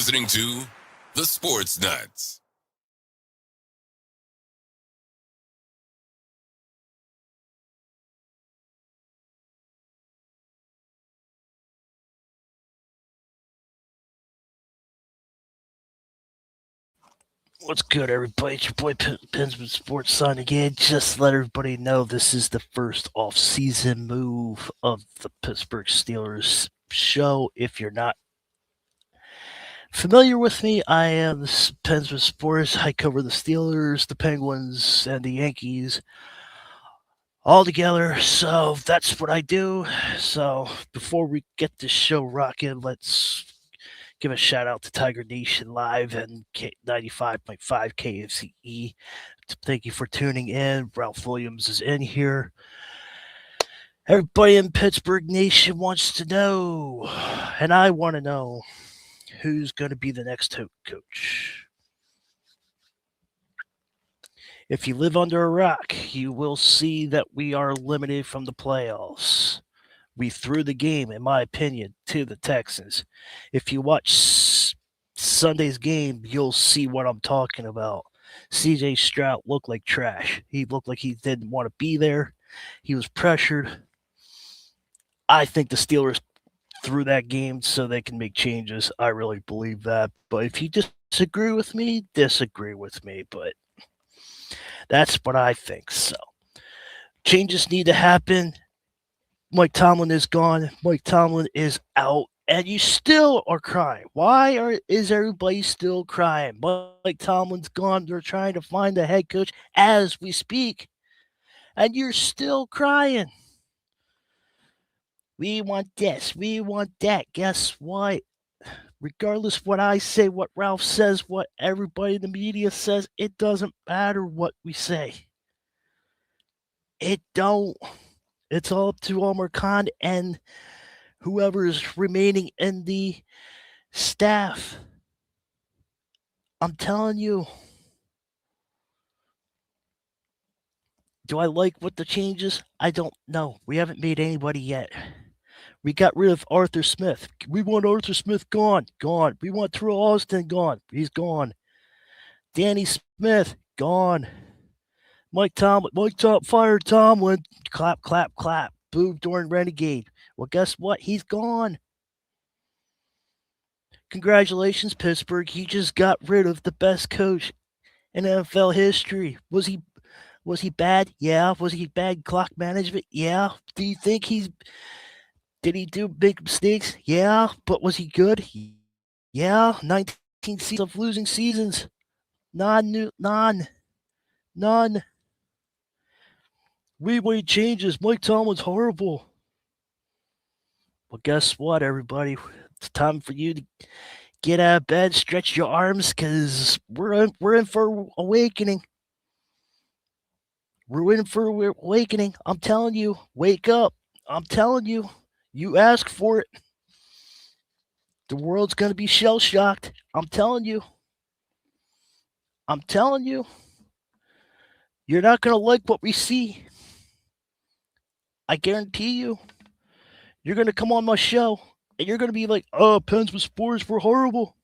listening to The Sports Nuts. What's good, everybody? It's your boy Pensman Sports Son again. Just let everybody know this is the first off-season move of the Pittsburgh Steelers show. If you're not familiar with me, I am Pensman Sports. I cover the Steelers, the Penguins, and the Yankees all together. So that's what I do. So before we get this show rocking, let's give a shout out to Tiger Nation Live and 95.5 KFCE. Thank you for tuning in. Ralph Williams is in here. Everybody in Pittsburgh Nation wants to know, and I want to know, who's going to be the next coach. If you live under a rock, you will see that we are limited from the playoffs. We threw the game, in my opinion, to the Texans. If you watch Sunday's game, you'll see what I'm talking about. CJ Stroud looked like trash. He looked like he didn't want to be there. He was pressured. I think the Steelers threw that game so they can make changes. I really believe that. But if you disagree with me, disagree with me. But that's what I think. So changes need to happen. Mike Tomlin is gone. Mike Tomlin is out. And you still are crying. Why is everybody still crying? Mike Tomlin's gone. They're trying to find a head coach as we speak. And you're still crying. We want this. We want that. Guess what? Regardless what I say, what Ralph says, what everybody in the media says, it doesn't matter what we say. It don't. It's all up to Omar Khan and whoever is remaining in the staff. I'm telling you. Do I like what the changes? I don't know. We haven't made anybody yet. We got rid of Arthur Smith. We want Arthur Smith gone. Gone. We want Terrell Austin gone. He's gone. Danny Smith gone. Mike fired Tomlin. Clap, clap, clap. Boo during Renegade. Well, guess what? He's gone. Congratulations, Pittsburgh. You just got rid of the best coach in NFL history. Was he bad? Yeah. Was he bad clock management? Yeah. Do you think did he do big mistakes? Yeah. But was he good? Yeah. 19 seasons of losing seasons. None. We made changes. Mike Tomlin's horrible. Well, guess what, everybody? It's time for you to get out of bed, stretch your arms, because we're in for awakening. We're in for awakening. I'm telling you, wake up. I'm telling you, you ask for it. The world's going to be shell shocked. I'm telling you. I'm telling you. You're not going to like what we see. I guarantee you. You're going to come on my show and you're going to be like, oh, Pens with Sports were horrible.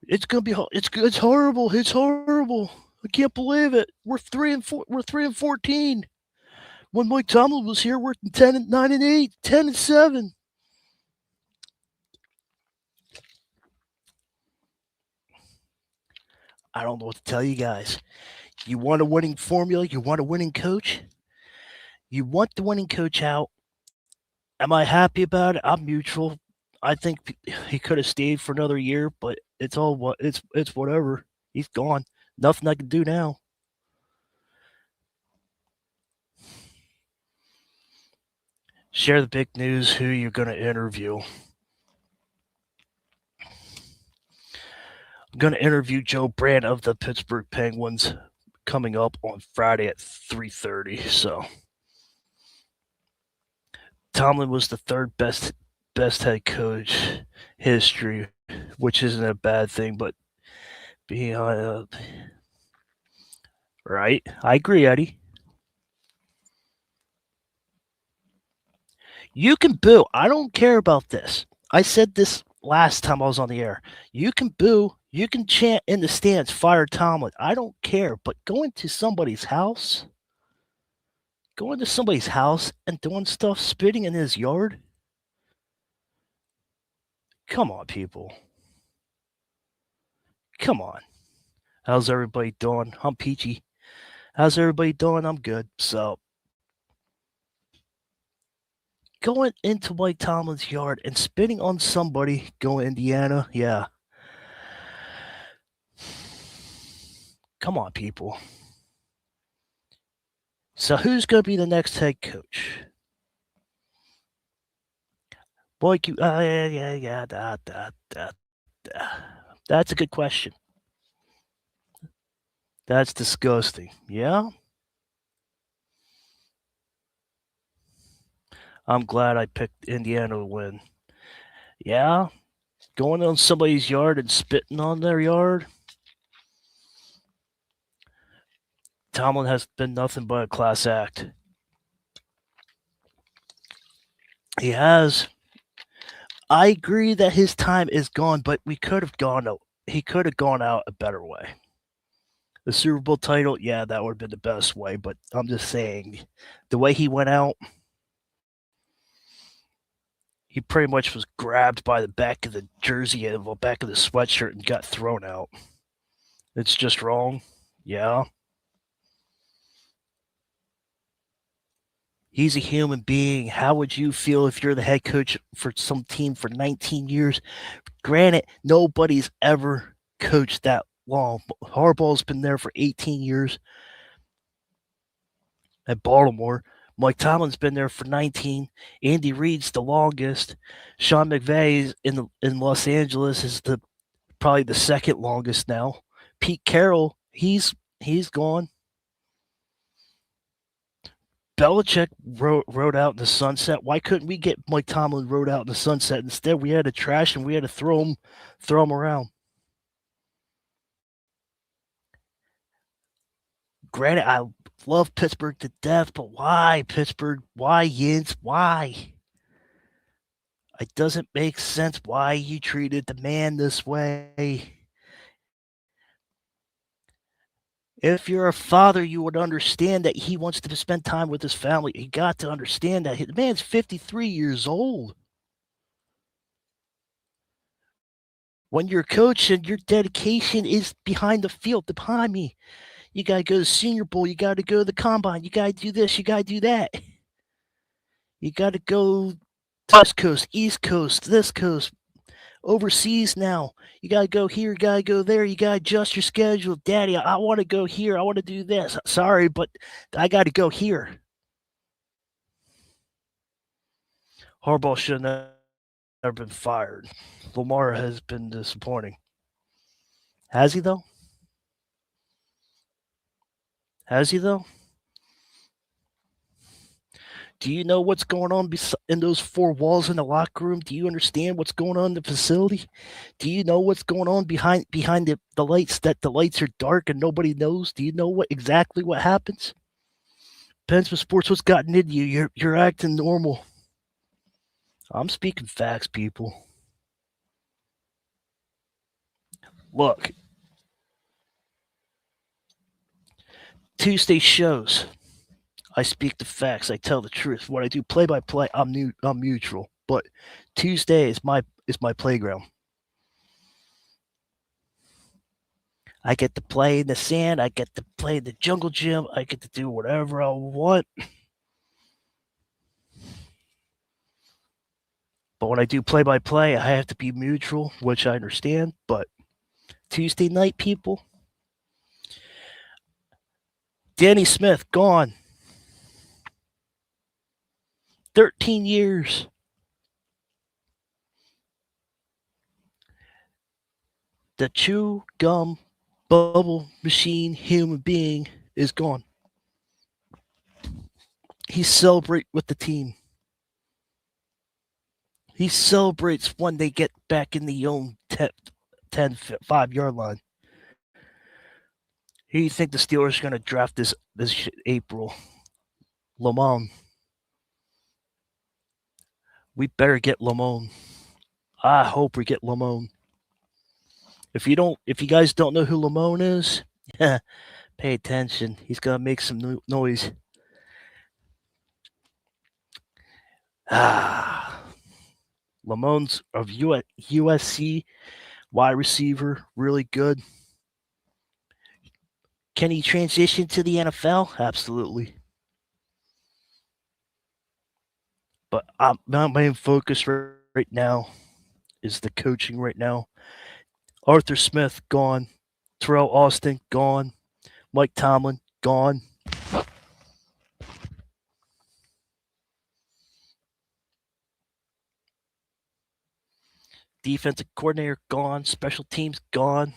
It's going to be it's horrible. It's horrible. I can't believe it. We're 3-14. When Mike Tomlin was here, we're 9-8, 10-7. I don't know what to tell you guys. You want a winning formula? You want a winning coach? You want the winning coach out. Am I happy about it? I'm neutral. I think he could have stayed for another year, but it's whatever. He's gone. Nothing I can do now. Share the big news. Who you're going to interview? I'm going to interview Joe Brand of the Pittsburgh Penguins coming up on Friday at 3:30. So Tomlin was the third best head coach history, which isn't a bad thing, but being right. I agree, Eddie. You can boo. I don't care about this. I said this last time I was on the air. You can boo. You can chant in the stands, fire Tomlin. I don't care. But going to somebody's house, and doing stuff, spitting in his yard. Come on, people. Come on. How's everybody doing? I'm peachy. How's everybody doing? I'm good. So, going into Mike Tomlin's yard and spitting on somebody going to Indiana, yeah. Come on, people. So, who's going to be the next head coach? Boy, yeah. That's a good question. That's disgusting. Yeah? I'm glad I picked Indiana to win. Yeah? Going on somebody's yard and spitting on their yard? Tomlin has been nothing but a class act. He has. I agree that his time is gone, but he could have gone out a better way. The Super Bowl title, yeah, that would have been the best way, but I'm just saying, the way he went out, he pretty much was grabbed by the back of the jersey and the back of the sweatshirt and got thrown out. It's just wrong. Yeah. He's a human being. How would you feel if you're the head coach for some team for 19 years? Granted, nobody's ever coached that long. Harbaugh's been there for 18 years at Baltimore. Mike Tomlin's been there for 19. Andy Reid's the longest. Sean McVay in Los Angeles is probably the second longest now. Pete Carroll, he's gone. Belichick rode out in the sunset. Why couldn't we get Mike Tomlin rode out in the sunset? Instead, we had to trash him. We had to throw him around. Granted, I love Pittsburgh to death, but why Pittsburgh? Why Yinz? Why? It doesn't make sense why you treated the man this way. If you're a father, you would understand that he wants to spend time with his family. You got to understand that. The man's 53 years old. When you're coaching, your dedication is behind the field, behind me. You got to go to the Senior Bowl. You got to go to the Combine. You got to do this. You got to do that. You got to go West Coast, East Coast, this coast, overseas now. You got to go here. You got to go there. You got to adjust your schedule. Daddy, I want to go here. I want to do this. Sorry, but I got to go here. Harbaugh should have never been fired. Lamar has been disappointing. Has he, though? Has he, though? Do you know what's going on in those four walls in the locker room? Do you understand what's going on in the facility? Do you know what's going on behind the lights, that the lights are dark and nobody knows? Do you know exactly what happens? Depends what sports, what's gotten into you. You're acting normal. I'm speaking facts, people. Look, Tuesday shows. I speak the facts. I tell the truth. What I do play by play, I'm neutral. But Tuesday is my playground. I get to play in the sand. I get to play in the jungle gym. I get to do whatever I want. But when I do play by play, I have to be neutral, which I understand. But Tuesday night, people, Danny Smith gone. 13 years. The chew gum bubble machine human being is gone. He celebrates with the team. He celebrates when they get back in the own 10 5-yard line. Who do you think the Steelers are going to draft this April? Lamont. We better get Lamone. I hope we get Lamone. If you guys don't know who Lamone is, pay attention. He's gonna make some noise. Lamone's of USC wide receiver, really good. Can he transition to the NFL? Absolutely. But my main focus right now is the coaching right now. Arthur Smith, gone. Terrell Austin, gone. Mike Tomlin, gone. Defensive coordinator, gone. Special teams, gone.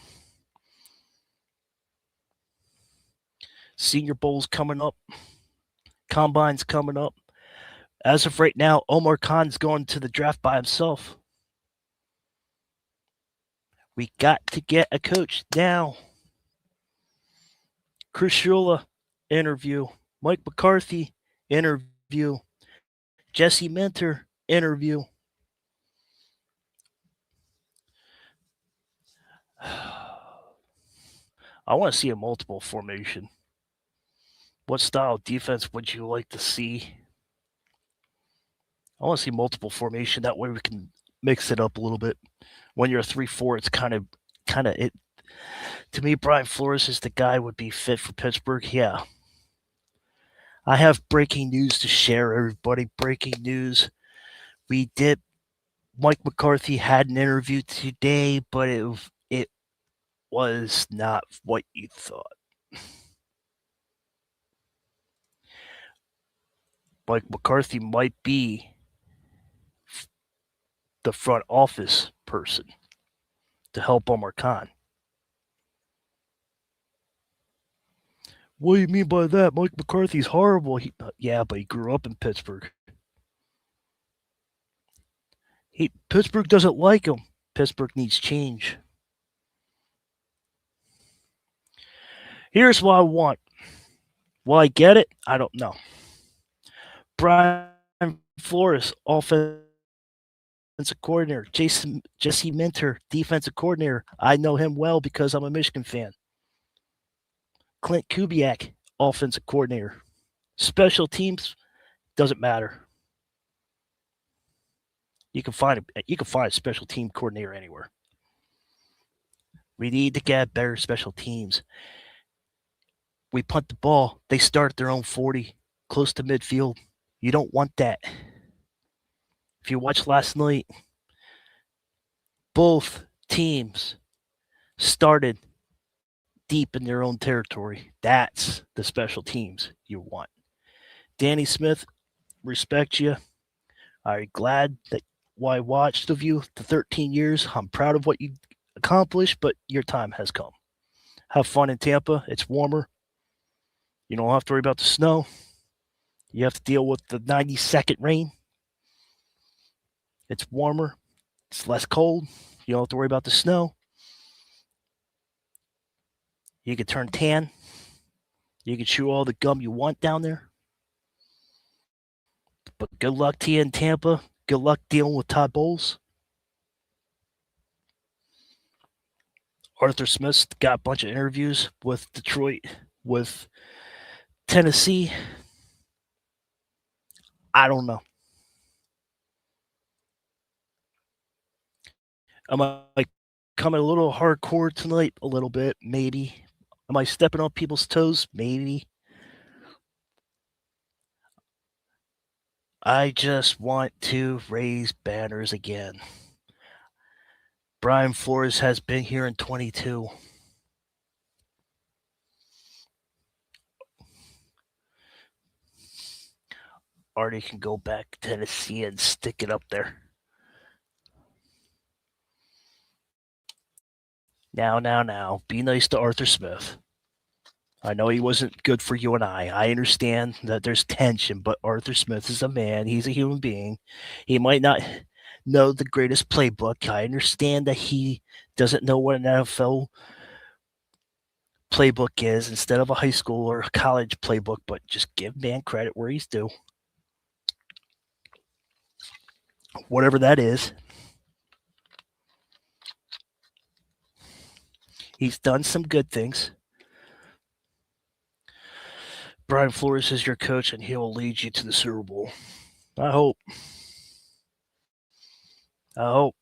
Senior Bowl's coming up. Combine's coming up. As of right now, Omar Khan's going to the draft by himself. We got to get a coach now. Chris Shula, interview. Mike McCarthy, interview. Jesse Minter, interview. I want to see a multiple formation. What style of defense would you like to see? I want to see multiple formation. That way we can mix it up a little bit. When you're a 3-4, it's kind of it. To me, Brian Flores is the guy would be fit for Pittsburgh. Yeah. I have breaking news to share, everybody. Breaking news. Mike McCarthy had an interview today, but it was not what you thought. Mike McCarthy might be the front office person to help Omar Khan. What do you mean by that? Mike McCarthy's horrible. Yeah, but he grew up in Pittsburgh. Pittsburgh doesn't like him. Pittsburgh needs change. Here's what I want. Will I get it? I don't know. Brian Flores, offensive coordinator. Jesse Minter, defensive coordinator. I know him well because I'm a Michigan fan. Clint Kubiak, offensive coordinator. Special teams, doesn't matter. You can find a special team coordinator anywhere. We need to get better special teams. We punt the ball, they start at their own 40, close to midfield. You don't want that. If you watched last night, both teams started deep in their own territory. That's the special teams you want. Danny Smith, respect you. I'm glad that I watched of you the 13 years. I'm proud of what you accomplished, but your time has come. Have fun in Tampa. It's warmer. You don't have to worry about the snow. You have to deal with the 90-second rain. It's warmer. It's less cold. You don't have to worry about the snow. You can turn tan. You can chew all the gum you want down there. But good luck to you in Tampa. Good luck dealing with Todd Bowles. Arthur Smith's got a bunch of interviews with Detroit, with Tennessee. I don't know. Am I coming a little hardcore tonight? A little bit, maybe. Am I stepping on people's toes? Maybe. I just want to raise banners again. Brian Flores has been here in 22. Artie can go back to Tennessee and stick it up there. Now. Be nice to Arthur Smith. I know he wasn't good for you and I. I understand that there's tension, but Arthur Smith is a man. He's a human being. He might not know the greatest playbook. I understand that he doesn't know what an NFL playbook is instead of a high school or a college playbook, but just give man credit where he's due. whatever that is. He's done some good things. Brian Flores is your coach, and he'll lead you to the Super Bowl. I hope. I hope.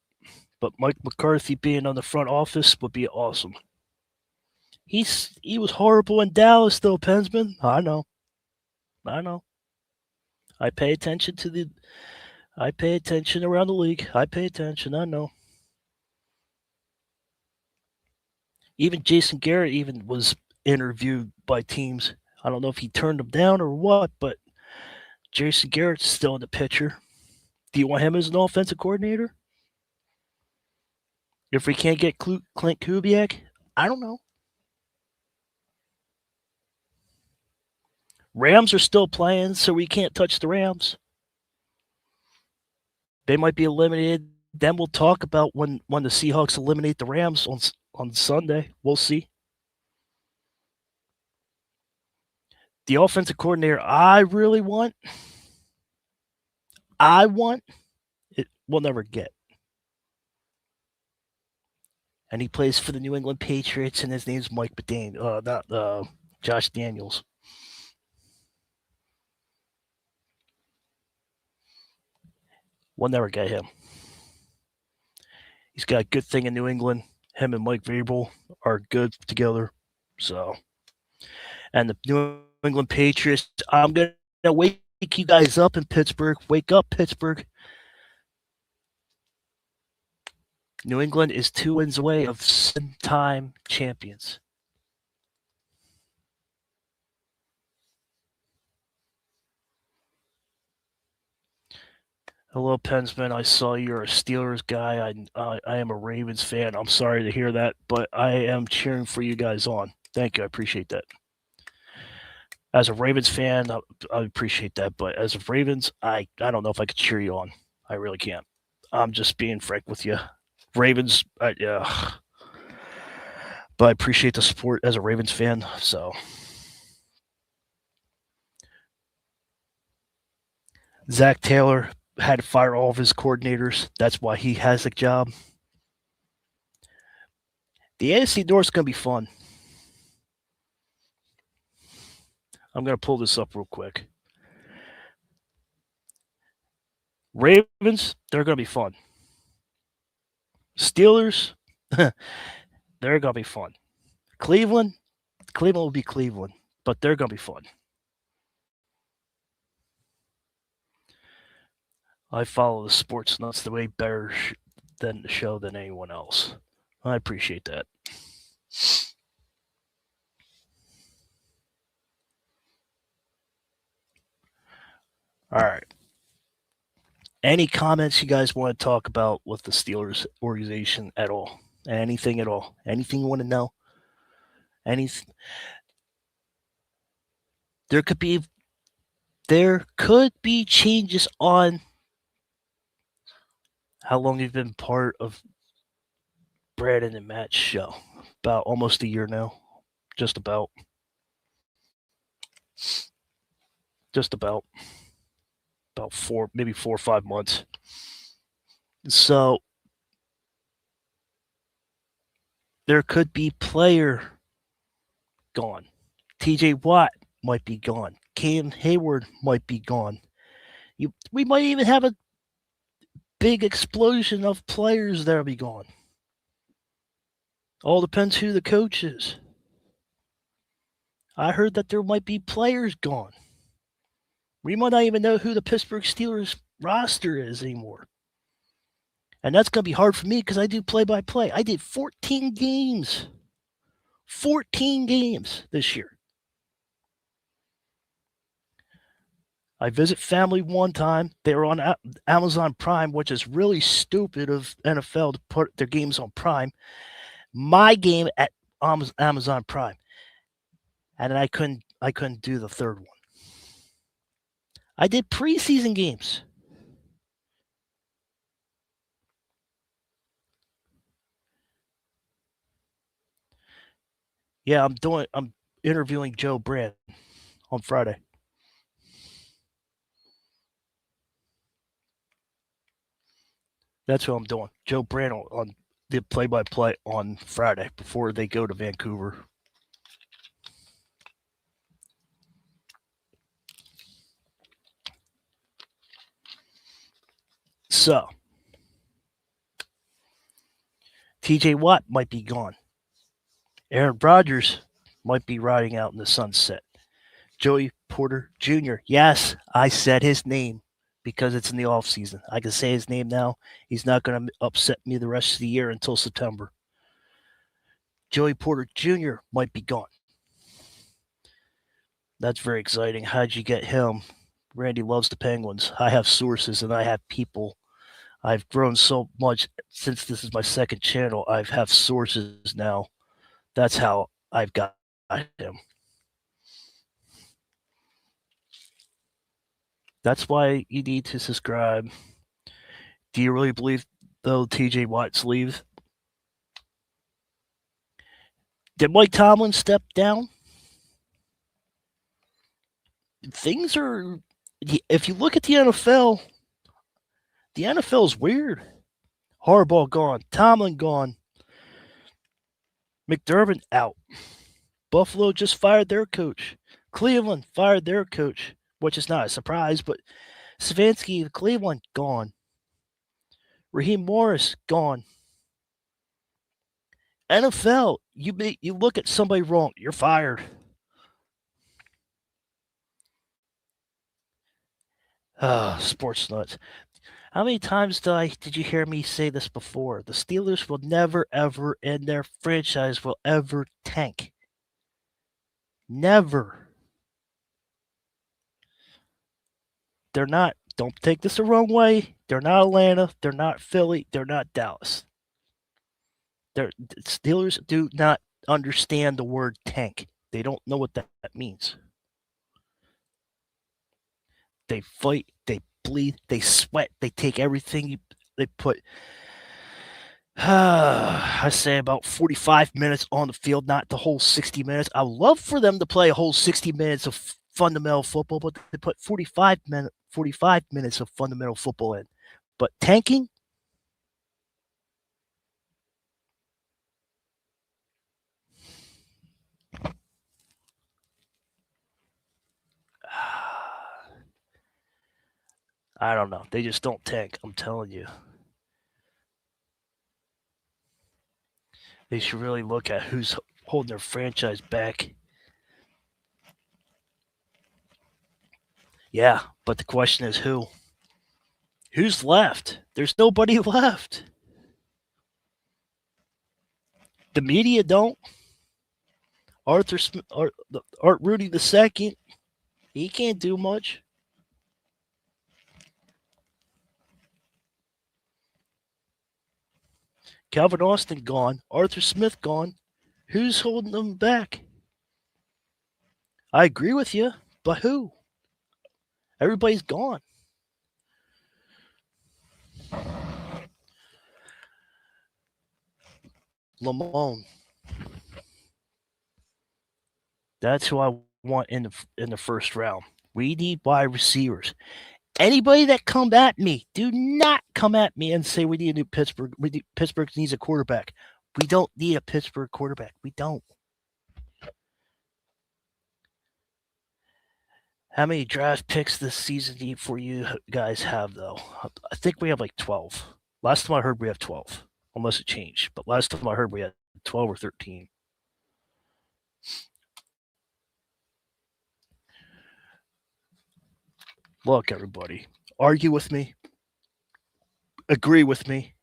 But Mike McCarthy being on the front office would be awesome. He was horrible in Dallas, though, Pensman. I know. I pay attention to the. I pay attention around the league. I pay attention. I know. Even Jason Garrett even was interviewed by teams. I don't know if he turned them down or what, but Jason Garrett's still in the picture. Do you want him as an offensive coordinator? If we can't get Clint Kubiak, I don't know. Rams are still playing, so we can't touch the Rams. They might be eliminated. Then we'll talk about when the Seahawks eliminate the Rams on Sunday. We'll see. The offensive coordinator I really want, it we'll never get. And he plays for the New England Patriots, and his name's Mike McDaniel, not Josh Daniels. We'll never get him. He's got a good thing in New England. Him and Mike Vrabel are good together. So, and the New England Patriots, I'm going to wake you guys up in Pittsburgh. Wake up, Pittsburgh. New England is 2 wins away of 7-time champions. Hello, Pensman. I saw you're a Steelers guy. I am a Ravens fan. I'm sorry to hear that, but I am cheering for you guys on. Thank you. I appreciate that. As a Ravens fan, I appreciate that, but as a Ravens, I don't know if I could cheer you on. I really can't. I'm just being frank with you. Ravens, yeah. But I appreciate the support as a Ravens fan. So, Zach Taylor had to fire all of his coordinators. That's why he has a job. The AFC North is going to be fun. I'm going to pull this up real quick. Ravens, they're going to be fun. Steelers, they're going to be fun. Cleveland will be Cleveland, but they're going to be fun. I follow the sports nuts the way better than the show than anyone else. I appreciate that. All right. Any comments you guys want to talk about with the Steelers organization at all? Anything at all? Anything you want to know? Anything? There could be changes on how long you've been part of Brandon and Matt's show. About almost a year now. Just about. About 4 or 5 months. So there could be player gone. TJ Watt might be gone. Cam Hayward might be gone. We might even have a big explosion of players that'll be gone. All depends who the coach is. I heard that there might be players gone. We might not even know who the Pittsburgh Steelers roster is anymore. And that's going to be hard for me because I do play-by-play. I did 14 games. 14 games this year. I visit family one time. They were on Amazon Prime, which is really stupid of NFL to put their games on Prime. My game at Amazon Prime. And I couldn't do the third one. I did preseason games. Yeah, I'm interviewing Joe Brand on Friday. That's what I'm doing. Joe Brano on the play-by-play on Friday before they go to Vancouver. So, TJ Watt might be gone. Aaron Rodgers might be riding out in the sunset. Joey Porter Jr. Yes, I said his name because it's in the offseason. I can say his name now. He's not going to upset me the rest of the year until September. Joey Porter Jr. might be gone. That's very exciting. How'd you get him? Randy loves the Penguins. I have sources and I have people. I've grown so much since this is my second channel. I have sources now. That's how I've got him. That's why you need to subscribe. Do you really believe, though, TJ Watt's leave? Did Mike Tomlin step down? Things are, if you look at the NFL is weird. Harbaugh gone. Tomlin gone. McDermott out. Buffalo just fired their coach. Cleveland fired their coach, which is not a surprise, but Stefanski of Cleveland gone. Raheem Morris gone. NFL, you look at somebody wrong, you're fired. Sports nuts. How many times did you hear me say this before? The Steelers will never, ever, and their franchise will ever tank. Never. They're not. Don't take this the wrong way. They're not Atlanta. They're not Philly. They're not Dallas. The Steelers do not understand the word tank. They don't know what that means. They fight. They bleed. They sweat. They take everything they put. I say about 45 minutes on the field, not the whole 60 minutes. I love for them to play a whole 60 minutes of fundamental football, but they put 45 minutes of fundamental football in. But tanking, I don't know. They just don't tank. I'm telling you. They should really look at who's holding their franchise back. Yeah, but the question is who? Who's left? There's nobody left. The media don't. Art Rudy II, he can't do much. Calvin Austin gone. Arthur Smith gone. Who's holding them back? I agree with you, but who? Everybody's gone. Lamone. That's who I want in the first round. We need wide receivers. Anybody that come at me, do not come at me and say we need a new Pittsburgh. Pittsburgh needs a quarterback. We don't need a Pittsburgh quarterback. We don't. How many draft picks this season for you guys have, though? I think we have like 12. Last time I heard we have 12, unless it changed. But last time I heard we had 12 or 13. Look, everybody, argue with me, agree with me.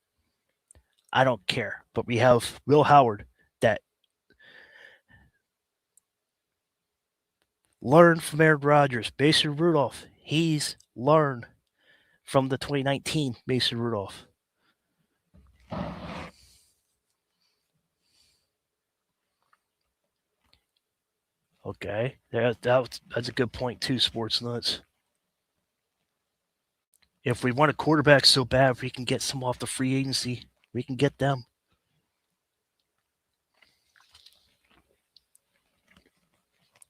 I don't care. But we have Will Howard that learned from Aaron Rodgers. Mason Rudolph, he's learned from the 2019 Mason Rudolph. Okay, that's a good point too, Sports Nuts. If we want a quarterback so bad, if we can get some off the free agency, we can get them.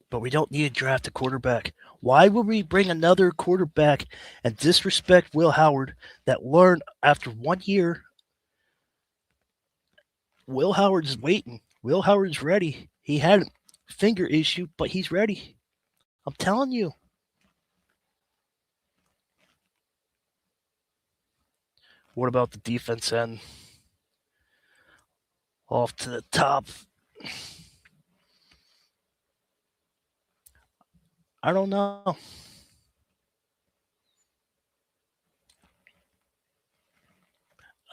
but we don't need to draft a quarterback. Why would we bring another quarterback and disrespect Will Howard that learned after 1 year? Will Howard's waiting. Will Howard's ready. He had a finger issue, but he's ready. I'm telling you. What about the defense end? Off to the top. I don't know.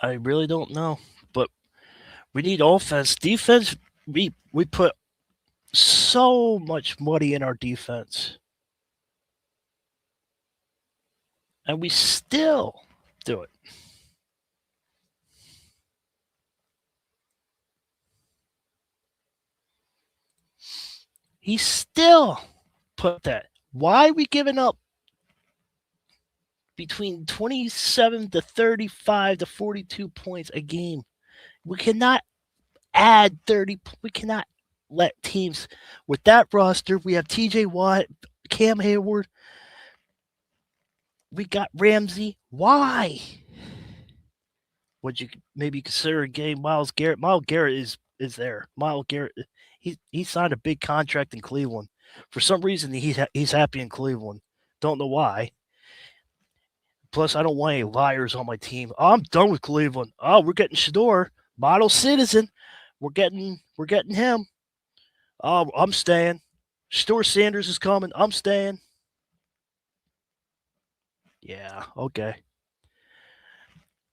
I really don't know. But we need offense. Defense, we put so much money in our defense. And we still do it. He still put that. Why are we giving up between 27 to 35 to 42 points a game? We cannot add 30. We cannot let teams with that roster. We have TJ Watt, Cam Hayward. We got Ramsey. Why? Would you maybe consider getting Myles Garrett? Myles Garrett is there. Myles Garrett, he signed a big contract in Cleveland. For some reason, he's happy in Cleveland. Don't know why. Plus, I don't want any liars on my team. Oh, I'm done with Cleveland. Oh, we're getting Shador, model citizen. We're getting him. Oh, I'm staying. Shador Sanders is coming. I'm staying. Yeah, okay.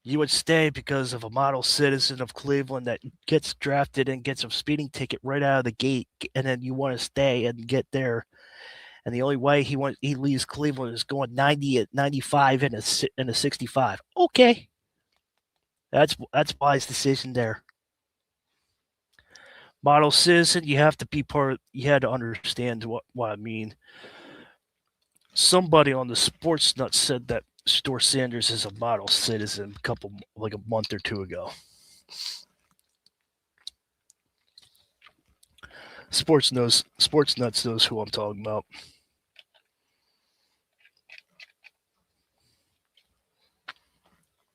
You would stay because of a model citizen of Cleveland that gets drafted and gets a speeding ticket right out of the gate, and then you want to stay and get there. And the only way he leaves Cleveland is going 90 at 95 and a 65. Okay, that's wise decision there. Model citizen, you have to be part. You had to understand what I mean. Somebody on the Sports Nut said that Shador Sanders is a model citizen a month or two ago. Sports Nuts knows who I'm talking about.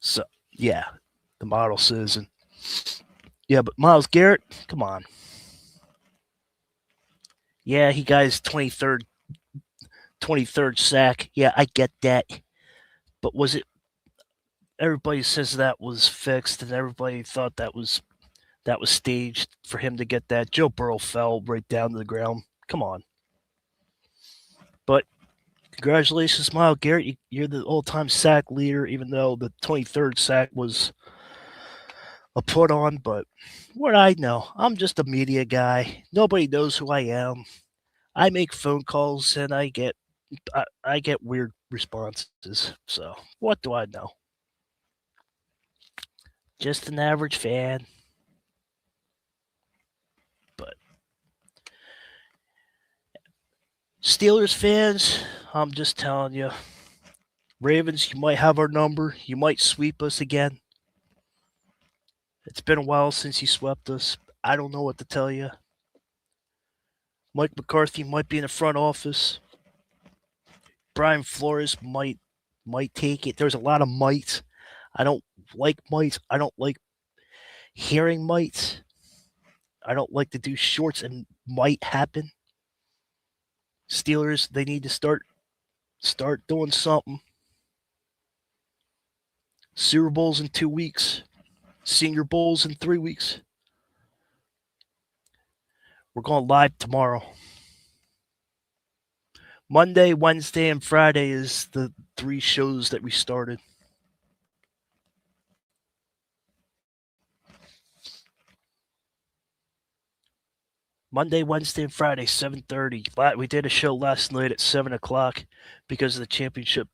So yeah, the model citizen. Yeah, but Myles Garrett, come on. Yeah, he got his 23rd sack. Yeah, I get that. But was it? Everybody says that was fixed, and everybody thought that was staged for him to get that. Joe Burrow fell right down to the ground. Come on. But congratulations, Myles Garrett. You're the all-time sack leader, even though the 23rd sack was a put on. But what I know, I'm just a media guy. Nobody knows who I am. I make phone calls and I get weird responses. So what do I know? Just an average fan. But Steelers fans, I'm just telling you. Ravens, you might have our number. You might sweep us again. It's been a while since you swept us. I don't know what to tell you. Mike McCarthy might be in the front office. Brian Flores might take it. There's a lot of mites. I don't like mites. I don't like hearing mites. I don't like to do shorts and might happen. Steelers, they need to start doing something. Super Bowls in 2 weeks. Senior Bowls in 3 weeks. We're going live tomorrow. Monday, Wednesday, and Friday is the 3 shows that we started. Monday, Wednesday, and Friday, 7:30. We did a show last night at 7 o'clock because of the championship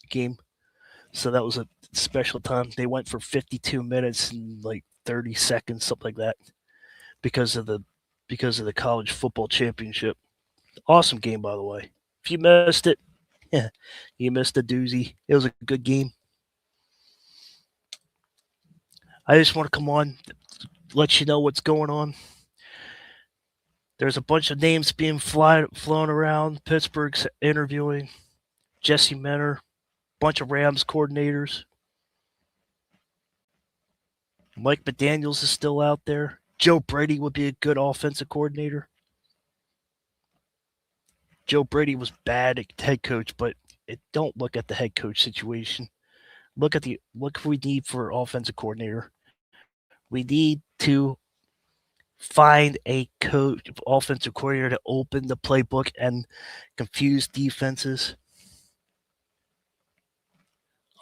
game. So that was a special time. They went for 52 minutes and like 30 seconds, something like that, because of the college football championship. Awesome game, by the way. If you missed it, yeah, you missed a doozy. It was a good game. I just want to come on, let you know what's going on. There's a bunch of names being flown around. Pittsburgh's interviewing Jesse Minter, bunch of Rams coordinators. Mike McDaniels is still out there. Joe Brady would be a good offensive coordinator. Joe Brady was bad at head coach, but don't look at the head coach situation. Look what we need for offensive coordinator. We need to find a coach, offensive coordinator to open the playbook and confuse defenses.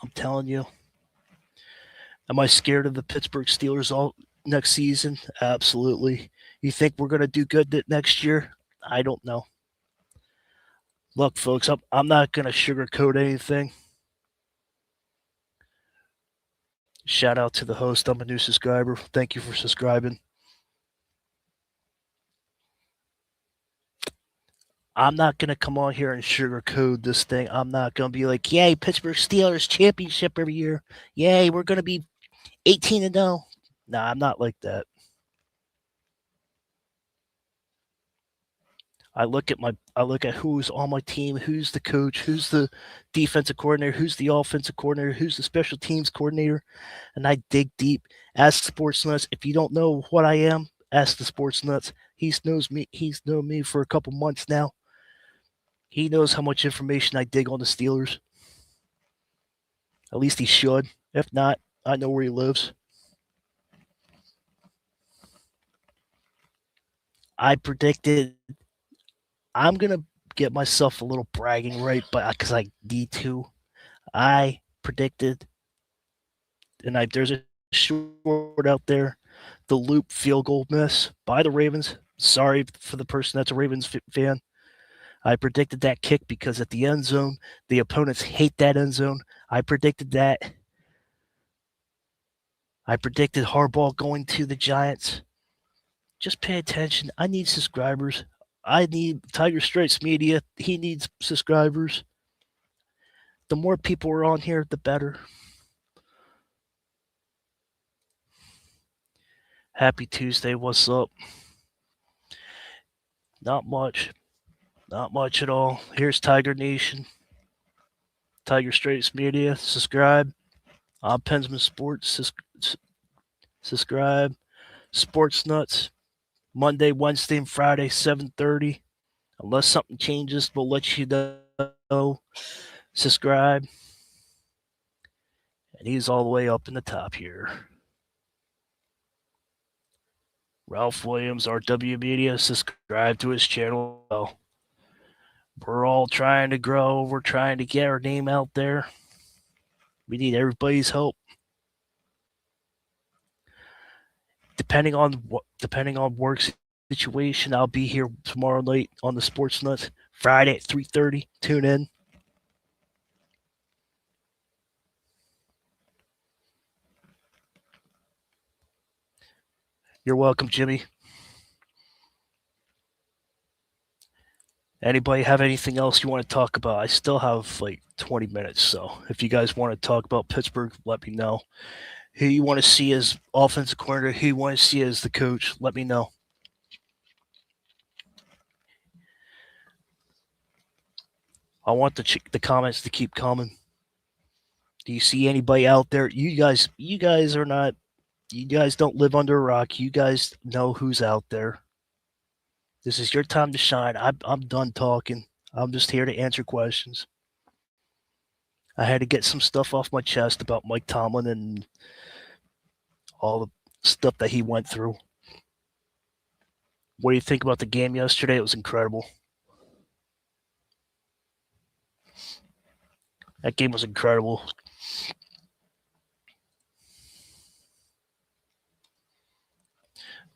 I'm telling you. Am I scared of the Pittsburgh Steelers all next season? Absolutely. You think we're going to do good next year? I don't know. Look, folks, I'm not going to sugarcoat anything. Shout out to the host. I'm a new subscriber. Thank you for subscribing. I'm not going to come on here and sugarcoat this thing. I'm not going to be like, yay, Pittsburgh Steelers championship every year. Yay, we're going to be 18-0. Nah, I'm not like that. I look at who's on my team, who's the coach, who's the defensive coordinator, who's the offensive coordinator, who's the special teams coordinator, and I dig deep. Ask Sports Nuts. If you don't know what I am, ask the Sports Nuts. He knows me. He's known me for a couple months now. He knows how much information I dig on the Steelers. At least he should. If not, I know where he lives. I predicted. I'm gonna get myself a little bragging right, but because I need to, I predicted, and there's a short out there, the loop field goal miss by the Ravens. Sorry for the person that's a Ravens fan. I predicted that kick because at the end zone, the opponents hate that end zone. I predicted that. I predicted Harbaugh going to the Giants. Just pay attention. I need subscribers. I need Tiger Stripes Media. He needs subscribers. The more people are on here, the better. Happy Tuesday. What's up? Not much. Not much at all. Here's Tiger Nation. Tiger Stripes Media. Subscribe. I'm Pensman Sports. Subscribe. Sports Nuts. Monday, Wednesday, and Friday, 7:30. Unless something changes, we'll let you know. Subscribe. And he's all the way up in the top here. Ralph Williams, RW Media. Subscribe to his channel. We're all trying to grow. We're trying to get our name out there. We need everybody's help. Depending on work situation, I'll be here tomorrow night on the Sports Nuts. Friday at 3:30. Tune in. You're welcome, Jimmy. Anybody have anything else you want to talk about? I still have like 20 minutes, so if you guys want to talk about Pittsburgh, let me know. Who you want to see as offensive coordinator, who you want to see as the coach, let me know. I want the comments to keep coming. Do you see anybody out there? You guys are not. You guys don't live under a rock. You guys know who's out there. This is your time to shine. I'm done talking. I'm just here to answer questions. I had to get some stuff off my chest about Mike Tomlin and all the stuff that he went through. What do you think about the game yesterday? It was incredible. That game was incredible.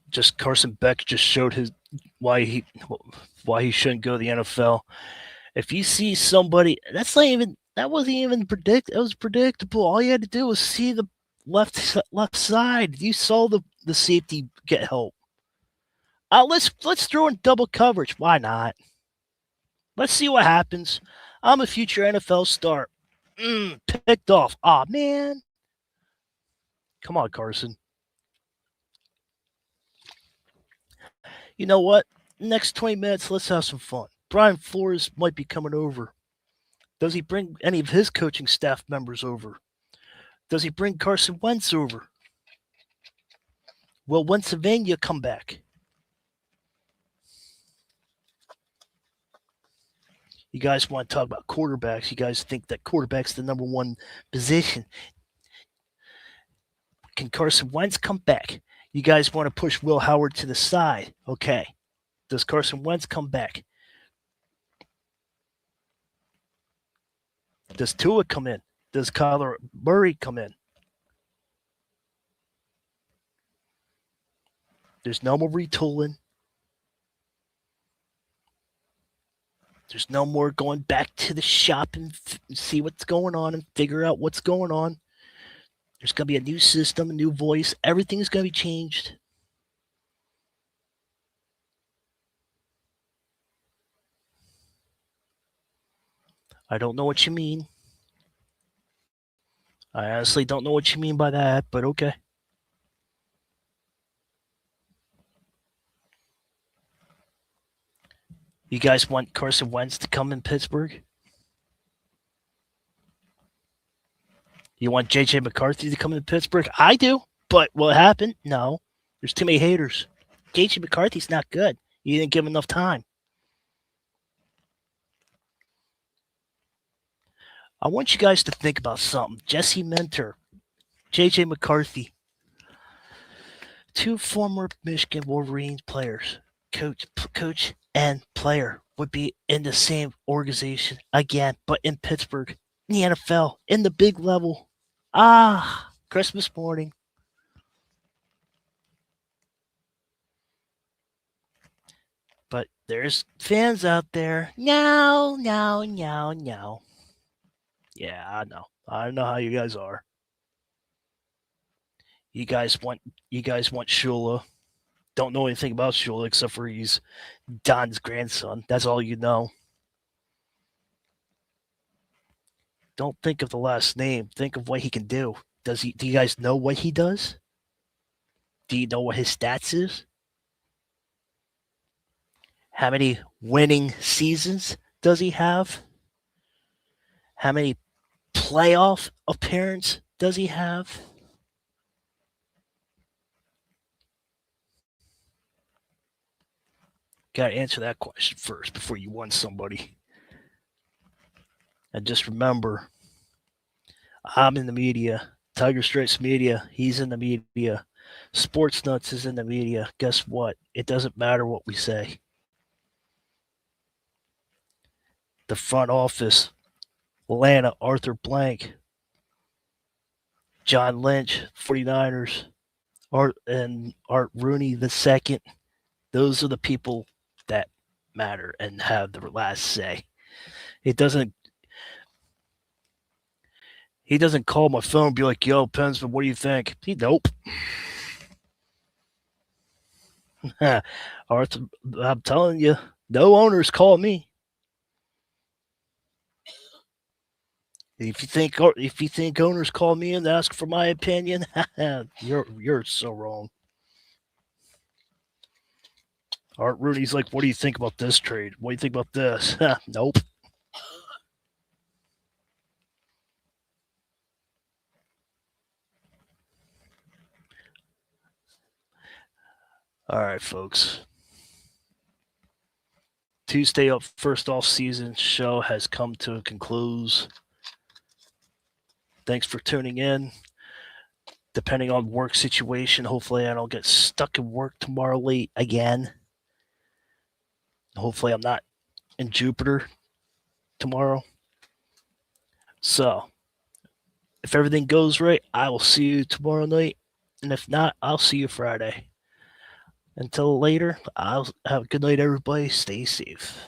Just Carson Beck just showed why he shouldn't go to the NFL. If you see somebody, that wasn't even predictable. It was predictable. All you had to do was see the left side. You saw the safety get help. Let's throw in double coverage. Why not? Let's see what happens. I'm a future NFL star. Picked off. Aw, man. Come on, Carson. You know what? next 20 minutes, let's have some fun. Brian Flores might be coming over. Does he bring any of his coaching staff members over? Does he bring Carson Wentz over? Will Pennsylvania come back? You guys want to talk about quarterbacks. You guys think that quarterback's the number one position. Can Carson Wentz come back? You guys want to push Will Howard to the side. Okay. Does Carson Wentz come back? Does Tua come in? Does Kyler Murray come in? There's no more retooling. There's no more going back to the shop and see what's going on and figure out what's going on. There's going to be a new system, a new voice. Everything's going to be changed. I don't know what you mean. I honestly don't know what you mean by that, but okay. You guys want Carson Wentz to come in Pittsburgh? You want J.J. McCarthy to come in Pittsburgh? I do, but what happened? No. There's too many haters. J.J. McCarthy's not good. You didn't give him enough time. I want you guys to think about something. Jesse Minter, J.J. McCarthy, two former Michigan Wolverines players, coach and player, would be in the same organization again, but in Pittsburgh, in the NFL, in the big level. Christmas morning. But there's fans out there. No. Yeah, I know. I know how you guys are. You guys want Shula. Don't know anything about Shula except for he's Don's grandson. That's all you know. Don't think of the last name. Think of what he can do. Do you guys know what he does? Do you know what his stats is? How many winning seasons does he have? How many playoff appearances does he have? Got to answer that question first before you want somebody. And just remember, I'm in the media. Tiger Stripes Media, he's in the media. Sports Nuts is in the media. Guess what? It doesn't matter what we say. The front office, Atlanta, Arthur Blank, John Lynch, 49ers, and Art Rooney II. Those are the people that matter and have the last say. He doesn't call my phone and be like, yo, Pensman, what do you think? Nope. Arthur, I'm telling you, no owners call me. If you think owners call me and ask for my opinion, you're so wrong. Art Rooney's like, what do you think about this trade? What do you think about this? Nope. All right, folks. Tuesday up first off-season show has come to a conclusion. Thanks for tuning in. Depending on work situation, hopefully I don't get stuck in work tomorrow late again. Hopefully I'm not in Jupiter tomorrow. So, if everything goes right, I will see you tomorrow night. And if not, I'll see you Friday. Until later, I'll have a good night, everybody. Stay safe.